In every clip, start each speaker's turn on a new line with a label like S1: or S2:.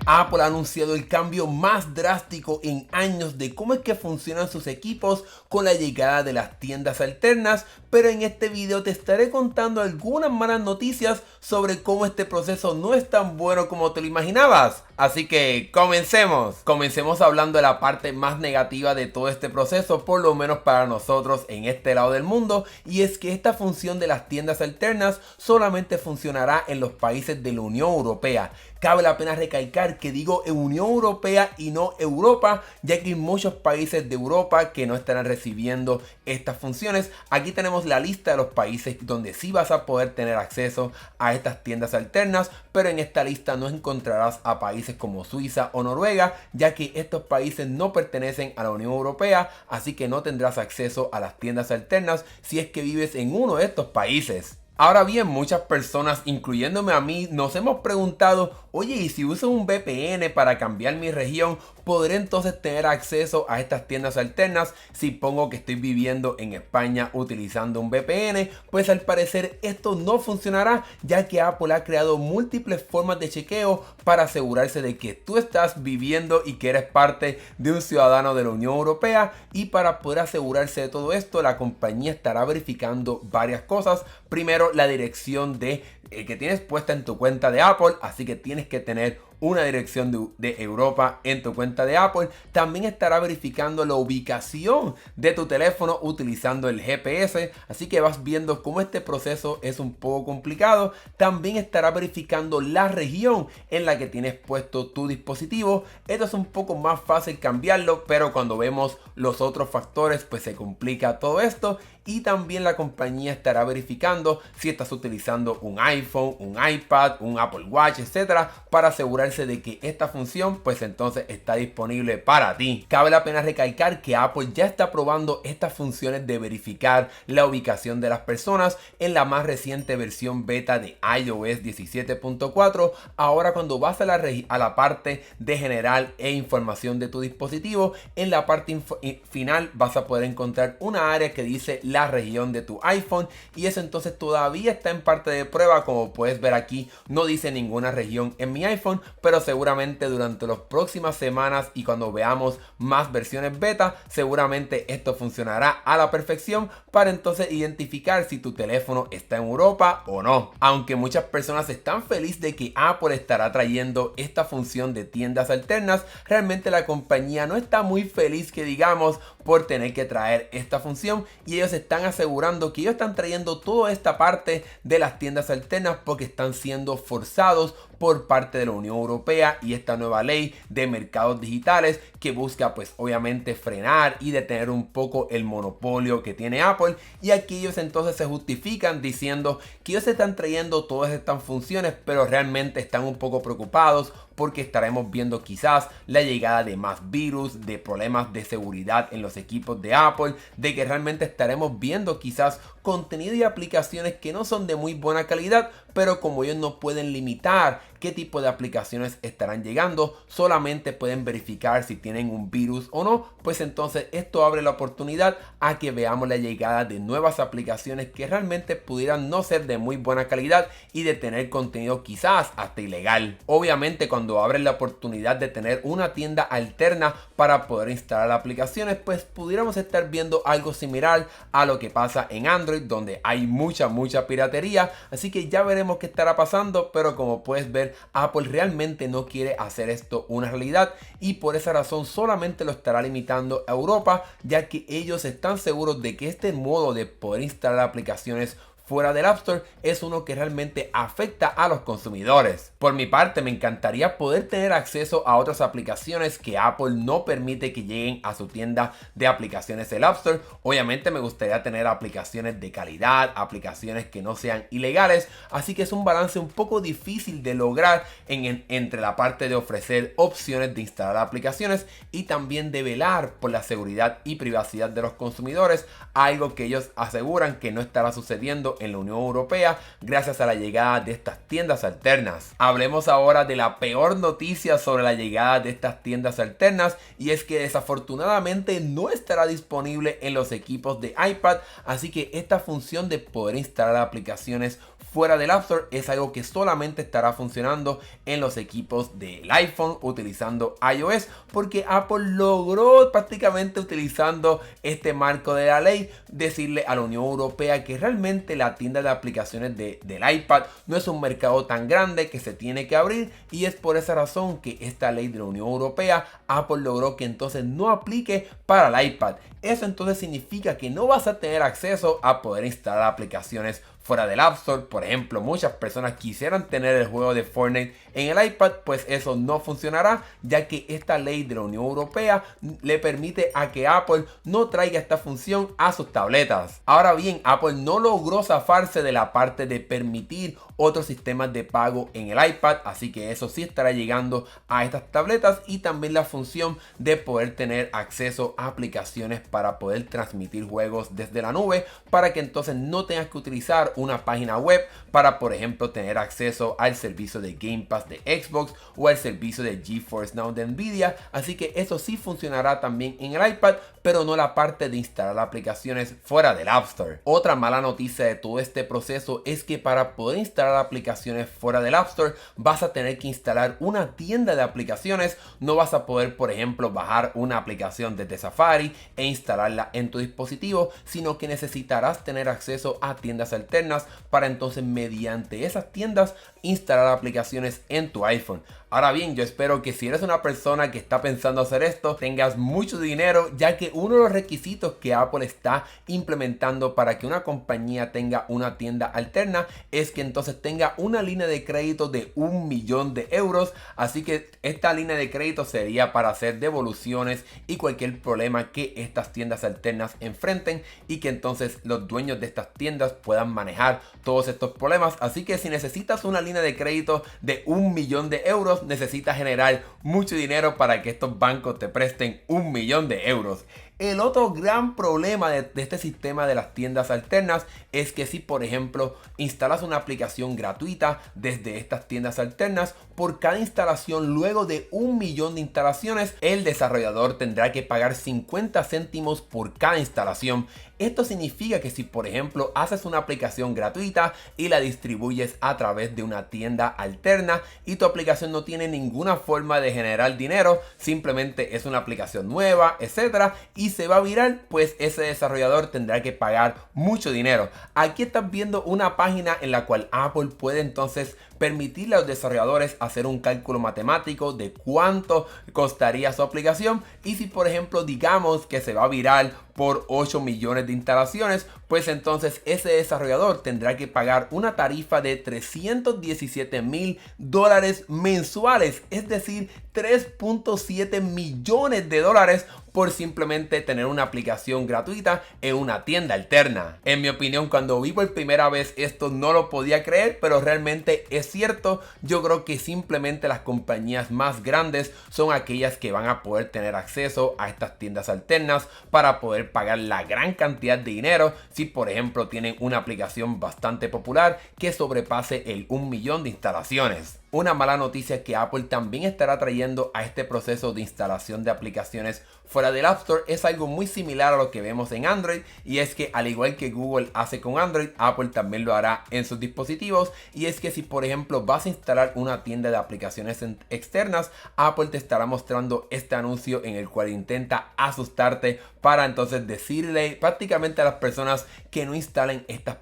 S1: Apple ha anunciado el cambio más drástico en años de cómo es que funcionan sus equipos con la llegada de las tiendas alternas, pero en este video te estaré contando algunas malas noticias sobre cómo este proceso no es tan bueno como te lo imaginabas. Así que comencemos. Comencemos hablando de la parte más negativa de todo este proceso, por lo menos para nosotros en este lado del mundo, y es que esta función de las tiendas alternas solamente funcionará en los países de la Unión Europea. Cabe la pena recalcar que digo Unión Europea y no Europa, ya que hay muchos países de Europa que no estarán recibiendo estas funciones. Aquí tenemos la lista de los países donde sí vas a poder tener acceso a estas tiendas alternas, pero en esta lista no encontrarás a países como Suiza o Noruega, ya que estos países no pertenecen a la Unión Europea, así que no tendrás acceso a las tiendas alternas si es que vives en uno de estos países. Ahora bien, muchas personas, incluyéndome a mí, nos hemos preguntado, oye, ¿y si uso un VPN para cambiar mi región, podré entonces tener acceso a estas tiendas alternas? Si pongo que estoy viviendo en España utilizando un VPN, pues al parecer esto no funcionará, ya que Apple ha creado múltiples formas de chequeo para asegurarse de que tú estás viviendo y que eres parte de un ciudadano de la Unión Europea, y para poder asegurarse de todo esto, la compañía estará verificando varias cosas. Primero, la dirección que tienes puesta en tu cuenta de Apple, así que tienes que tener una dirección de Europa en tu cuenta de Apple. También estará verificando la ubicación de tu teléfono utilizando el GPS, así que vas viendo cómo este proceso es un poco complicado. También estará verificando la región en la que tienes puesto tu dispositivo. Esto es un poco más fácil cambiarlo, pero cuando vemos los otros factores pues se complica todo esto. Y también la compañía estará verificando si estás utilizando un iPhone, un iPad, un Apple Watch, etcétera, para asegurarse de que esta función pues entonces está disponible para ti. Cabe la pena recalcar que Apple ya está probando estas funciones de verificar la ubicación de las personas en la más reciente versión beta de iOS 17.4. Ahora, cuando vas a la parte de general e información de tu dispositivo, en la parte final vas a poder encontrar una área que dice la región de tu iPhone, y eso entonces todavía está en parte de prueba. Como puedes ver aquí, no dice ninguna región en mi iPhone, pero seguramente durante las próximas semanas y cuando veamos más versiones beta, seguramente esto funcionará a la perfección para entonces identificar si tu teléfono está en Europa o no. Aunque muchas personas están felices de que Apple estará trayendo esta función de tiendas alternas, realmente la compañía no está muy feliz, que digamos, por tener que traer esta función, y ellos están asegurando que ellos están trayendo toda esta parte de las tiendas alternas porque están siendo forzados por parte de la Unión Europea y esta nueva ley de mercados digitales que busca pues obviamente frenar y detener un poco el monopolio que tiene Apple. Y aquí ellos entonces se justifican diciendo que ellos están trayendo todas estas funciones, pero realmente están un poco preocupados porque estaremos viendo quizás la llegada de más virus, de problemas de seguridad en los equipos de Apple, de que realmente estaremos viendo quizás contenido y aplicaciones que no son de muy buena calidad, pero como ellos no pueden limitar qué tipo de aplicaciones estarán llegando, solamente pueden verificar si tienen un virus o no, pues entonces esto abre la oportunidad a que veamos la llegada de nuevas aplicaciones que realmente pudieran no ser de muy buena calidad y de tener contenido quizás hasta ilegal. Obviamente, cuando abren la oportunidad de tener una tienda alterna para poder instalar aplicaciones, pues pudiéramos estar viendo algo similar a lo que pasa en Android, donde hay mucha piratería. Así que ya veremos qué estará pasando, pero como puedes ver, Apple realmente no quiere hacer esto una realidad, y por esa razón solamente lo estará limitando a Europa, ya que ellos están seguros de que este modo de poder instalar aplicaciones fuera del App Store es uno que realmente afecta a los consumidores. Por mi parte, me encantaría poder tener acceso a otras aplicaciones que Apple no permite que lleguen a su tienda de aplicaciones del App Store. Obviamente me gustaría tener aplicaciones de calidad, aplicaciones que no sean ilegales, así que es un balance un poco difícil de lograr entre la parte de ofrecer opciones de instalar aplicaciones y también de velar por la seguridad y privacidad de los consumidores, algo que ellos aseguran que no estará sucediendo en la Unión Europea gracias a la llegada de estas tiendas alternas. Hablemos ahora de la peor noticia sobre la llegada de estas tiendas alternas, y es que desafortunadamente no estará disponible en los equipos de iPad, así que esta función de poder instalar aplicaciones fuera del App Store es algo que solamente estará funcionando en los equipos del iPhone utilizando iOS, porque Apple logró prácticamente utilizando este marco de la ley decirle a la Unión Europea que realmente la tienda de aplicaciones del iPad no es un mercado tan grande que se tiene que abrir, y es por esa razón que esta ley de la Unión Europea Apple logró que entonces no aplique para el iPad. Eso entonces significa que no vas a tener acceso a poder instalar aplicaciones fuera del App Store. Por ejemplo, muchas personas quisieran tener el juego de Fortnite en el iPad, pues eso no funcionará, ya que esta ley de la Unión Europea le permite a que Apple no traiga esta función a sus tabletas. Ahora bien, Apple no logró zafarse de la parte de permitir otros sistemas de pago en el iPad, así que eso sí estará llegando a estas tabletas, y también la función de poder tener acceso a aplicaciones para poder transmitir juegos desde la nube, para que entonces no tengas que utilizar una página web para, por ejemplo, tener acceso al servicio de Game Pass de Xbox o al servicio de GeForce Now de Nvidia. Así que eso sí funcionará también en el iPad, pero no la parte de instalar aplicaciones fuera del App Store. Otra mala noticia de todo este proceso es que para poder instalar aplicaciones fuera del App Store vas a tener que instalar una tienda de aplicaciones. No vas a poder, por ejemplo, bajar una aplicación desde Safari e instalarla en tu dispositivo, sino que necesitarás tener acceso a tiendas alternas para entonces mediante esas tiendas instalar aplicaciones en tu iPhone. Ahora bien, yo espero que si eres una persona que está pensando hacer esto, tengas mucho dinero, ya que uno de los requisitos que Apple está implementando para que una compañía tenga una tienda alterna es que entonces tenga una línea de crédito de 1 millón de euros. Así que esta línea de crédito sería para hacer devoluciones y cualquier problema que estas tiendas alternas enfrenten, y que entonces los dueños de estas tiendas puedan manejar todos estos problemas. Así que si necesitas una línea de crédito de 1 millón de euros, necesitas generar mucho dinero para que estos bancos te presten 1 millón de euros. El otro gran problema de este sistema de las tiendas alternas es que si, por ejemplo, instalas una aplicación gratuita desde estas tiendas alternas, por cada instalación, luego de 1 millón de instalaciones, el desarrollador tendrá que pagar 50 céntimos por cada instalación. Esto significa que si, por ejemplo, haces una aplicación gratuita y la distribuyes a través de una tienda alterna y tu aplicación no tiene ninguna forma de generar dinero, simplemente es una aplicación nueva, etcétera, y se va a viral, pues ese desarrollador tendrá que pagar mucho dinero. Aquí estás viendo una página en la cual Apple puede entonces permitirle a los desarrolladores hacer un cálculo matemático de cuánto costaría su aplicación, y si, por ejemplo, digamos que se va viral por 8 millones de instalaciones, pues entonces ese desarrollador tendrá que pagar una tarifa de $317,000 mensuales, es decir, 3.7 millones de dólares por simplemente tener una aplicación gratuita en una tienda alterna. En mi opinión, cuando vi por primera vez esto no lo podía creer, pero realmente es cierto. Yo creo que simplemente las compañías más grandes son aquellas que van a poder tener acceso a estas tiendas alternas para poder pagar la gran cantidad de dinero si, por ejemplo, tienen una aplicación bastante popular que sobrepase el 1 millón de instalaciones. Una mala noticia que Apple también estará trayendo a este proceso de instalación de aplicaciones fuera del App Store es algo muy similar a lo que vemos en Android, y es que al igual que Google hace con Android, Apple también lo hará en sus dispositivos. Y es que si, por ejemplo, vas a instalar una tienda de aplicaciones externas, Apple te estará mostrando este anuncio en el cual intenta asustarte para entonces decirle prácticamente a las personas que no instalen estas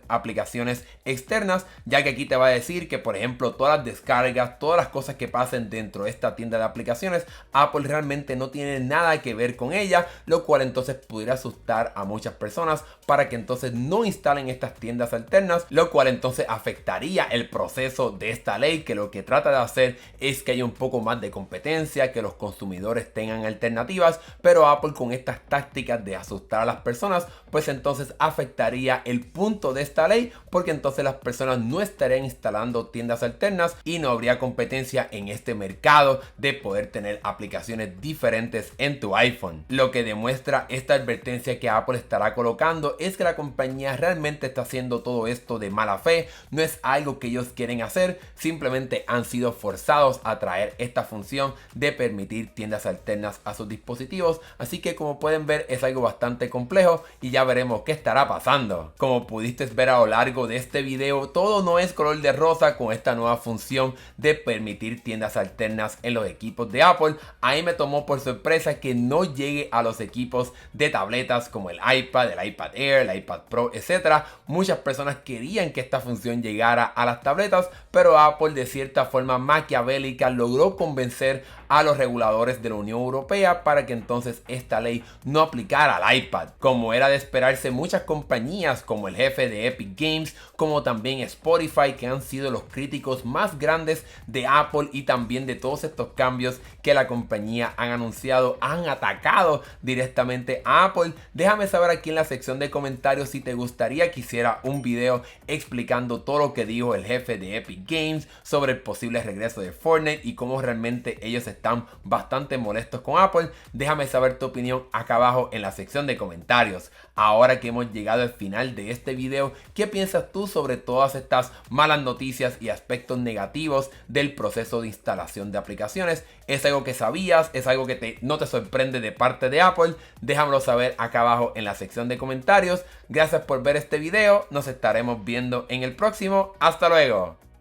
S1: aplicaciones externas, ya que aquí te va a decir que, por ejemplo, todas las descargas, todas las cosas que pasen dentro de esta tienda de aplicaciones, Apple realmente no tiene nada que ver con ella, lo cual entonces pudiera asustar a muchas personas para que entonces no instalen estas tiendas alternas, lo cual entonces afectaría el proceso de esta ley, que lo que trata de hacer es que haya un poco más de competencia, que los consumidores tengan alternativas, pero Apple, con estas tácticas de asustar a las personas, pues entonces afectaría el punto de esta ley, porque entonces las personas no estarían instalando tiendas alternas, y no habría competencia en este mercado de poder tener aplicaciones diferentes en tu iPhone. Lo que demuestra esta advertencia que Apple estará colocando es que la compañía realmente está haciendo todo esto de mala fe, no es algo que ellos quieren hacer, simplemente han sido forzados a traer esta función de permitir tiendas alternas a sus dispositivos, así que como pueden ver es algo bastante complejo y ya veremos qué estará pasando. Como pudiste ver a lo largo de este video, todo no es color de rosa con esta nueva función de permitir tiendas alternas en los equipos de Apple. Ahí me tomó por sorpresa que no llegue a los equipos de tabletas como el iPad, el iPad Air, el iPad Pro, etc. Muchas personas querían que esta función llegara a las tabletas, pero Apple de cierta forma maquiavélica logró convencer a los reguladores de la Unión Europea para que entonces esta ley no aplicara al iPad. Como era de esperarse, muchas compañías como el jefe de Epic Games, como también Spotify, que han sido los críticos más grandes de Apple y también de todos estos cambios que la compañía han anunciado, han atacado directamente a Apple. Déjame saber aquí en la sección de comentarios si te gustaría que hiciera un video explicando todo lo que dijo el jefe de Epic Games sobre el posible regreso de Fortnite y cómo realmente ellos están bastante molestos con Apple. Déjame saber tu opinión acá abajo en la sección de comentarios. Ahora que hemos llegado al final de este video, ¿qué piensas tú sobre todas estas malas noticias y aspectos negativos del proceso de instalación de aplicaciones? ¿Es algo que sabías? ¿Es algo que no te sorprende de parte de Apple? Déjamelo saber acá abajo en la sección de comentarios. Gracias por ver este video, nos estaremos viendo en el próximo. ¡Hasta luego!